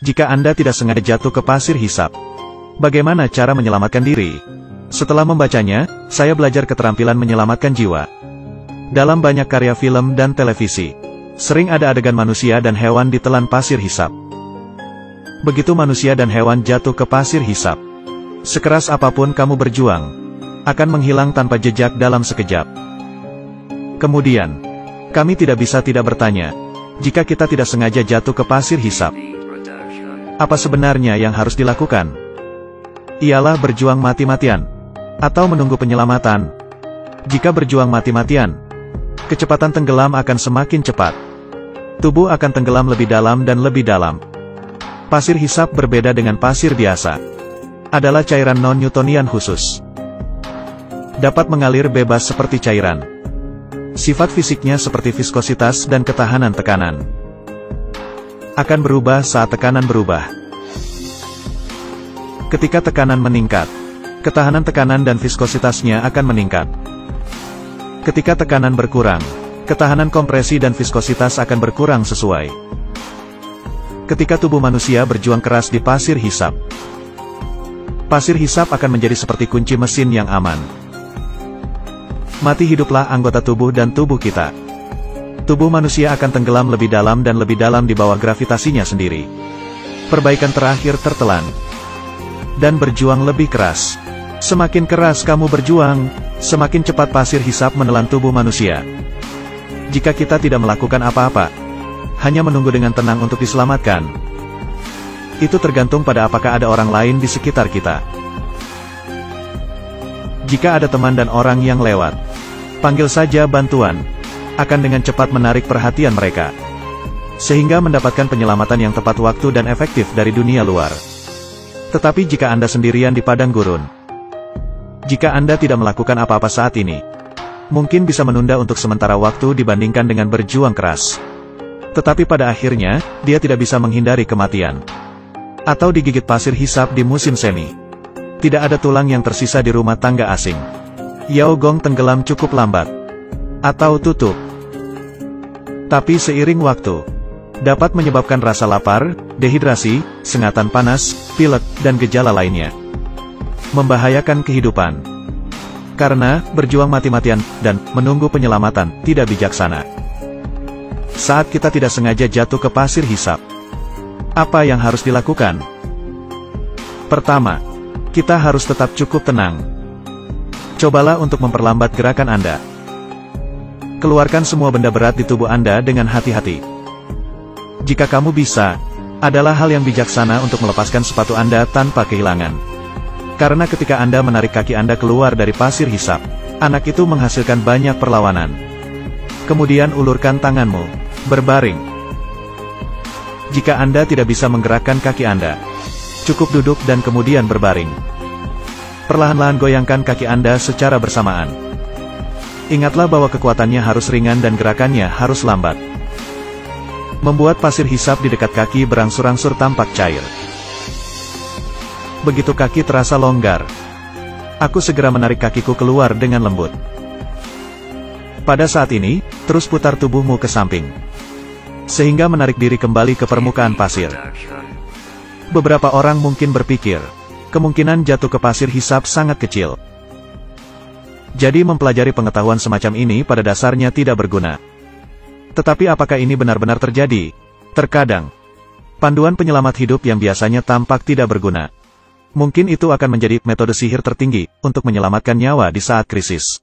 Jika Anda tidak sengaja jatuh ke pasir hisap, bagaimana cara menyelamatkan diri? Setelah membacanya, saya belajar keterampilan menyelamatkan jiwa. Dalam banyak karya film dan televisi, sering ada adegan manusia dan hewan ditelan pasir hisap. Begitu manusia dan hewan jatuh ke pasir hisap, sekeras apapun kamu berjuang, akan menghilang tanpa jejak dalam sekejap. Kemudian, kami tidak bisa tidak bertanya, jika kita tidak sengaja jatuh ke pasir hisap, apa sebenarnya yang harus dilakukan? Ialah berjuang mati-matian, atau menunggu penyelamatan. Jika berjuang mati-matian, kecepatan tenggelam akan semakin cepat. Tubuh akan tenggelam lebih dalam dan lebih dalam. Pasir hisap berbeda dengan pasir biasa. Adalah cairan non-Newtonian khusus. Dapat mengalir bebas seperti cairan. Sifat fisiknya seperti viskositas dan ketahanan tekanan. Akan berubah saat tekanan berubah. Ketika tekanan meningkat, ketahanan tekanan dan viskositasnya akan meningkat. Ketika tekanan berkurang, ketahanan kompresi dan viskositas akan berkurang sesuai. Ketika tubuh manusia berjuang keras di pasir hisap, pasir hisap akan menjadi seperti kunci mesin yang aman. Mati hiduplah anggota tubuh dan tubuh kita. Tubuh manusia akan tenggelam lebih dalam dan lebih dalam di bawah gravitasinya sendiri. Perbaikan terakhir tertelan. Dan berjuang lebih keras. Semakin keras kamu berjuang, semakin cepat pasir hisap menelan tubuh manusia. Jika kita tidak melakukan apa-apa, hanya menunggu dengan tenang untuk diselamatkan, itu tergantung pada apakah ada orang lain di sekitar kita. Jika ada teman dan orang yang lewat, panggil saja bantuan, akan dengan cepat menarik perhatian mereka, sehingga mendapatkan penyelamatan yang tepat waktu dan efektif dari dunia luar. Tetapi jika Anda sendirian di padang gurun, jika Anda tidak melakukan apa-apa saat ini, mungkin bisa menunda untuk sementara waktu dibandingkan dengan berjuang keras. Tetapi pada akhirnya, dia tidak bisa menghindari kematian. Atau digigit pasir hisap di musim semi. Tidak ada tulang yang tersisa di rumah tangga asing. Yao Gong tenggelam cukup lambat. Atau tutup. Tapi seiring waktu, dapat menyebabkan rasa lapar, dehidrasi, sengatan panas, pilek, dan gejala lainnya. Membahayakan kehidupan. Karena, berjuang mati-matian, dan menunggu penyelamatan, tidak bijaksana. Saat kita tidak sengaja jatuh ke pasir hisap, apa yang harus dilakukan? Pertama, kita harus tetap cukup tenang. Cobalah untuk memperlambat gerakan Anda. Keluarkan semua benda berat di tubuh Anda dengan hati-hati. Jika kamu bisa, adalah hal yang bijaksana untuk melepaskan sepatu Anda tanpa kehilangan. Karena ketika Anda menarik kaki Anda keluar dari pasir hisap, anak itu menghasilkan banyak perlawanan. Kemudian ulurkan tanganmu, berbaring. Jika Anda tidak bisa menggerakkan kaki Anda, cukup duduk dan kemudian berbaring. Perlahan-lahan goyangkan kaki Anda secara bersamaan. Ingatlah bahwa kekuatannya harus ringan dan gerakannya harus lambat. Membuat pasir hisap di dekat kaki berangsur-angsur tampak cair. Begitu kaki terasa longgar, aku segera menarik kakiku keluar dengan lembut. Pada saat ini, terus putar tubuhmu ke samping, sehingga menarik diri kembali ke permukaan pasir. Beberapa orang mungkin berpikir, kemungkinan jatuh ke pasir hisap sangat kecil. Jadi mempelajari pengetahuan semacam ini pada dasarnya tidak berguna. Tetapi apakah ini benar-benar terjadi? Terkadang, panduan penyelamat hidup yang biasanya tampak tidak berguna. Mungkin itu akan menjadi metode sihir tertinggi untuk menyelamatkan nyawa di saat krisis.